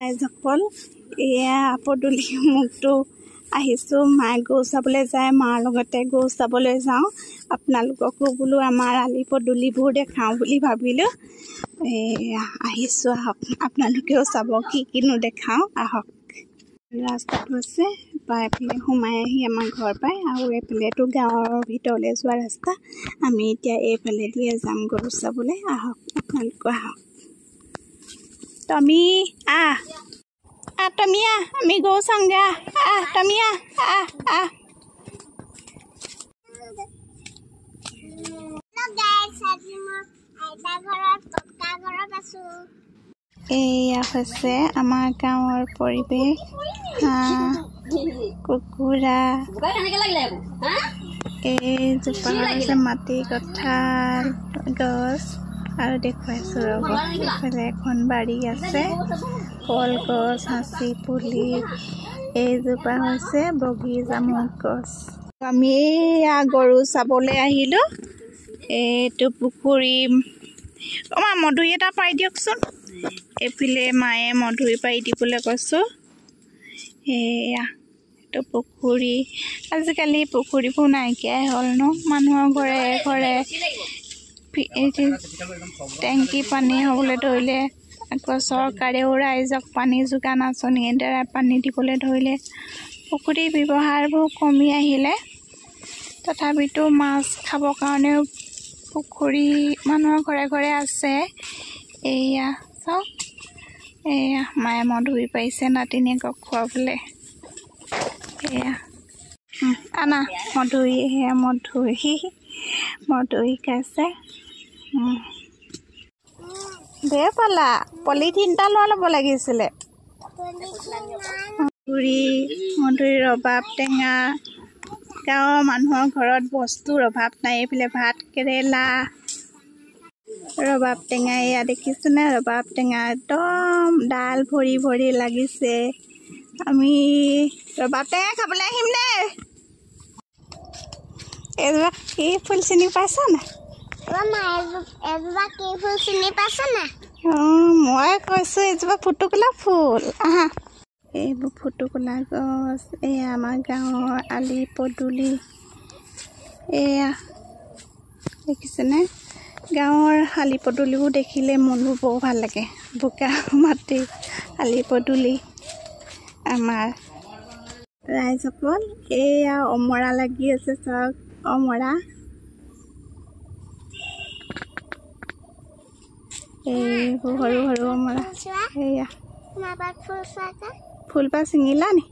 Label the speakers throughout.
Speaker 1: ৰাইজসকল এয়া পদূলি মুখটো আহিছোঁ। মায়ে গৰু চাবলৈ যায়, মাৰ লগতে গৰু চাবলৈ যাওঁ। আপোনালোককো বোলো আমাৰ আলি পদূলিবোৰ দেখাওঁ বুলি ভাবিলোঁ। আহিছোঁ, আহক আপোনালোকেও চাব কি কিনো দেখাওঁ, আহক। ৰাস্তাটো আছে এইফালে সোমাই আহি আমাৰ ঘৰ পায়, আৰু এইফালেতো গাঁৱৰ ভিতৰলৈ যোৱা ৰাস্তা। আমি এতিয়া এইফালে দিয়ে যাম গৰু চাবলৈ, আহক আপোনালোক আহক। টমি আহ টমি আহ, আমি গৰু চাওঁগে, আহ টমি আহ আহ। এয়া হৈছে আমাৰ গাঁৱৰ পৰিৱেশ। হাঁহ, কুকুৰা, এইজোপা হৈছে মাটি কঁঠাল গছ, আৰু দেখুৱাইছোঁ ৰ'ব। এইফালে এখন বাৰী আছে, কলগছ, সাঁচি পুলি, এইজোপা হৈছে বগী জামুক গছ। আমি এয়া গৰু চাবলৈ আহিলোঁ। এইটো পুখুৰী, মা মধুৰি এটা পাৰি দিয়কচোন। এইফালে মায়ে মধুৰি পাৰি দিবলৈ কৈছোঁ। এয়া এইটো পুখুৰী, আজিকালি পুখুৰীবোৰ নাইকিয়াই হ'ল ন। মানুহৰ ঘৰে ঘৰে টেংকি পানী হ'বলৈ ধৰিলে, আকৌ চৰকাৰেও ৰাইজক পানী যোগান আঁচনিৰ দ্বাৰা পানী দিবলৈ ধৰিলে। পুখুৰীৰ ব্যৱহাৰবোৰ কমি আহিলে, তথাপিতো মাছ খাবৰ কাৰণেও পুখুৰী মানুহৰ ঘৰে ঘৰে আছে। এয়া চাওক, এয়া মায়ে মধুৰি পাৰিছে নাতিনীয়েকক খুৱাবলৈ। এয়া আনা মধুৰি, সেয়া মধুৰি খাইছে। দে পালা, পলিথিন এটা লৈ ল'ব লাগিছিলে। মধুৰি ৰবাব টেঙা, গাঁৱৰ মানুহৰ ঘৰত বস্তুৰ অভাৱ নাই। এইফালে ভাত কেৰেলা, ৰবাব টেঙা, এয়া দেখিছেনে ৰবাব টেঙা, একদম ডাল ভৰি ভৰি লাগিছে। আমি ৰবাব টেঙা খাবলৈ আহিম দেই। এইজোপা কি ফুল চিনি পাইছ নাই? মই কৈছোঁ এইজোপা ফুটুকলা ফুল। আহা, এইবোৰ ফুটুকলা গছ। এয়া আমাৰ গাঁৱৰ আলি পদূলি, এয়া দেখিছেনে? গাঁৱৰ আলি পদূলিবোৰ দেখিলে মনবোৰ বৰ ভাল লাগে। বোকা মাটি আলি পদূলি আমাৰ। ৰাইজসকল এয়া অমৰা লাগি আছে, চাওক অমৰা। এইবোৰ সৰু সৰু অমৰা। সেয়া ফুলপা ছিঙিলা নি?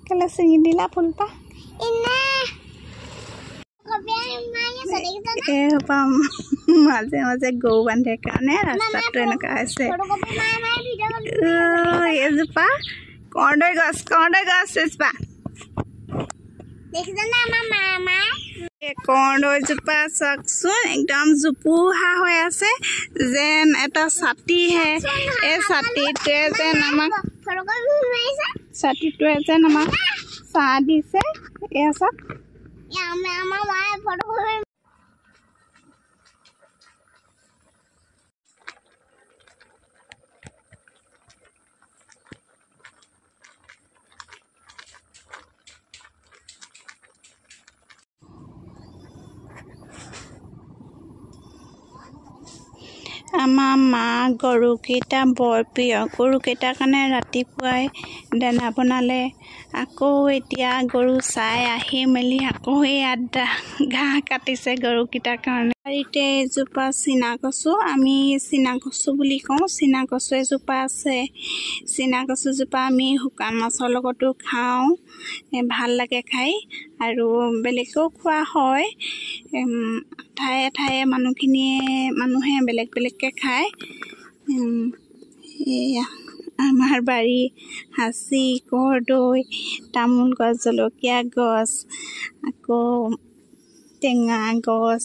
Speaker 1: কেলে ছিঙি দিলা ফুলপা? মাজে মাজে গৰু বান্ধে কাৰণে ৰাস্তাটো এনেকুৱা হৈছে। এইজোপা কৰ্দৈ গছ, এজোপা কৰ্দৈজোপা চাওকচোন, একদম জোপোহা হৈ আছে, যেন এটা ছাতিহে। এই ছাতিটোৱে যেন আমাক ছাঁ দিছে। এয়া চাওক, আমাৰ মা গৰুকেইটা বৰ প্ৰিয়। গৰুকেইটাৰ কাৰণে ৰাতিপুৱাই দানা বনালে, আকৌ এতিয়া গৰু চাই আহি মেলি আকৌ ইয়াত ঘাঁহ কাটিছে গৰুকেইটাৰ কাৰণে। বাৰীতে এজোপা চীনা কচু, আমি চীনা কচু বুলি কওঁ, চীনা কচু এজোপা আছে। চীনা কচুজোপা আমি শুকান মাছৰ লগতো খাওঁ, ভাল লাগে খাই, আৰু বেলেগেও খোৱা হয়। ঠায়ে ঠায়ে মানুহে বেলেগ বেলেগকৈ খায়। এয়া আমাৰ বাৰী, সাঁচি, কৰ্দৈ, তামোল গছ, জলকীয়া গছ, আকৌ টেঙা গছ,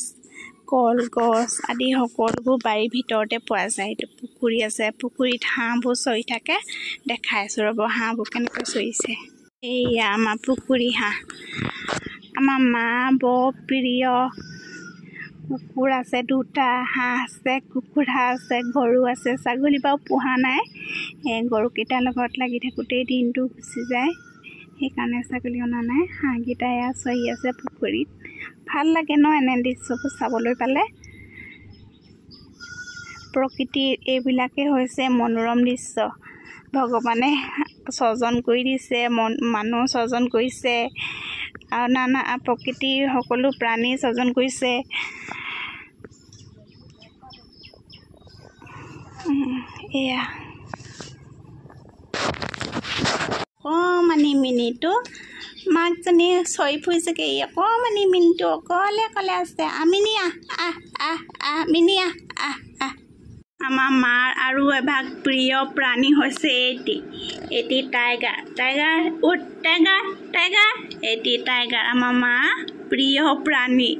Speaker 1: কলগছ আদি সকলোবোৰ বাৰীৰ ভিতৰতে পোৱা যায়। এইটো পুখুৰী আছে, পুখুৰীত হাঁহবোৰ চৰি থাকে, দেখাইছোঁ ৰ'ব হাঁহবোৰ কেনেকৈ চৰিছে। এইয়া আমাৰ পুখুৰী হাঁহ, আমাৰ মা বৰ প্ৰিয়। কুকুৰ আছে দুটা, হাঁহ আছে, কুকুৰা আছে, গৰু আছে, ছাগলী বাৰু পোহা নাই। গৰুকেইটাৰ লগত লাগি থাকোঁতেই দিনটো গুচি যায়, সেইকাৰণে ছাগলী অনা নাই। হাঁহকেইটা এয়া চৰি আছে পুখুৰীত। ভাল লাগে ন এনে দৃশ্যবোৰ চাবলৈ পালে। প্ৰকৃতিৰ এইবিলাকেই হৈছে মনোৰম দৃশ্য। ভগৱানে সৰ্জন কৰি দিছে, মানুহ সৰ্জন কৰিছে আৰু নানা প্ৰকৃতিৰ সকলো প্ৰাণী সৰ্জন কৰিছে। এয়া অকণমানি মিনিটো মাকজনী চৰি ফুৰিছেগৈ। এই অকণমানি মিনিটো অকলে অকলে আছে। মিনি মিনি আমাৰ মাৰ আৰু এভাগ প্ৰিয় প্ৰাণী হৈছে এটি টাইগাৰ। এটি টাইগাৰ আমাৰ মাৰ প্ৰিয় প্ৰাণী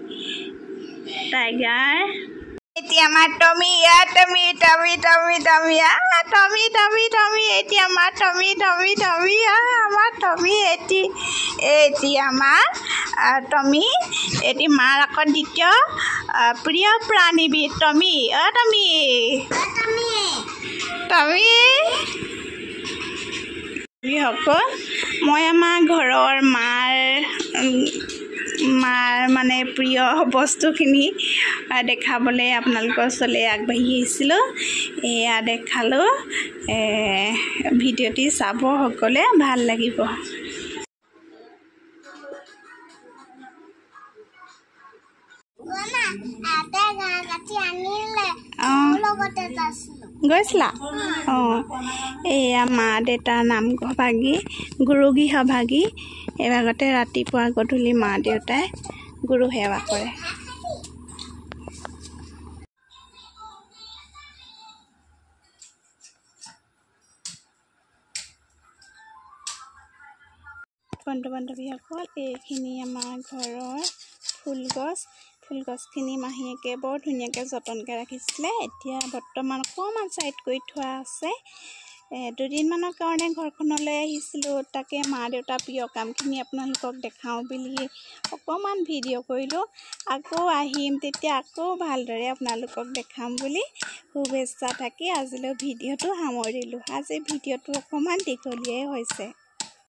Speaker 1: টাইগাৰ। এটি আমাৰ Tommy, Tommy Tommy Tommy Tommy Tommy Tommy Tommy এটি আমাৰ টমি টমি টমি আমাৰ টমি। এটি আমাৰ টমি। এটি মাৰ আকৌ দ্বিতীয় প্ৰিয় প্ৰাণীবিধ টমি। টমি টমি সকল, মই আমাৰ ঘৰৰ মাৰ মানে প্ৰিয় বস্তুখিনি দেখাবলৈ আপোনালোকৰ ওচৰলৈ আগবাঢ়ি আহিছিলোঁ। এয়া দেখালোঁ। ভিডিঅ'টি চাব সকলে, ভাল লাগিব। গৈছিলা? এয়া মা দেউতাৰ নামভাগী গুৰু গৃহভাগী। এভাগতে ৰাতিপুৱা গধূলি মা দেউতাই গুৰু সেৱা কৰে। বন্ধু বান্ধৱীসকল, এইখিনি আমাৰ ঘৰৰ ফুলগছখিনি মাহীয়েকে বৰ ধুনীয়াকৈ যতনকৈ ৰাখিছিলে। এতিয়া বৰ্তমান অকণমান ছাইড কৰি থোৱা আছে। দুদিনমানৰ কাৰণে ঘৰখনলৈ আহিছিলোঁ, তাকে মা দেউতাৰ প্ৰিয় কামখিনি আপোনালোকক দেখাওঁ বুলি অকণমান ভিডিঅ' কৰিলোঁ। আকৌ আহিম, তেতিয়া আকৌ ভালদৰে আপোনালোকক দেখাম বুলি শুভেচ্ছা থাকি আজিলৈ ভিডিঅ'টো সামৰিলোঁ। আজি ভিডিঅ'টো অকণমান দীঘলীয়াই হৈছে।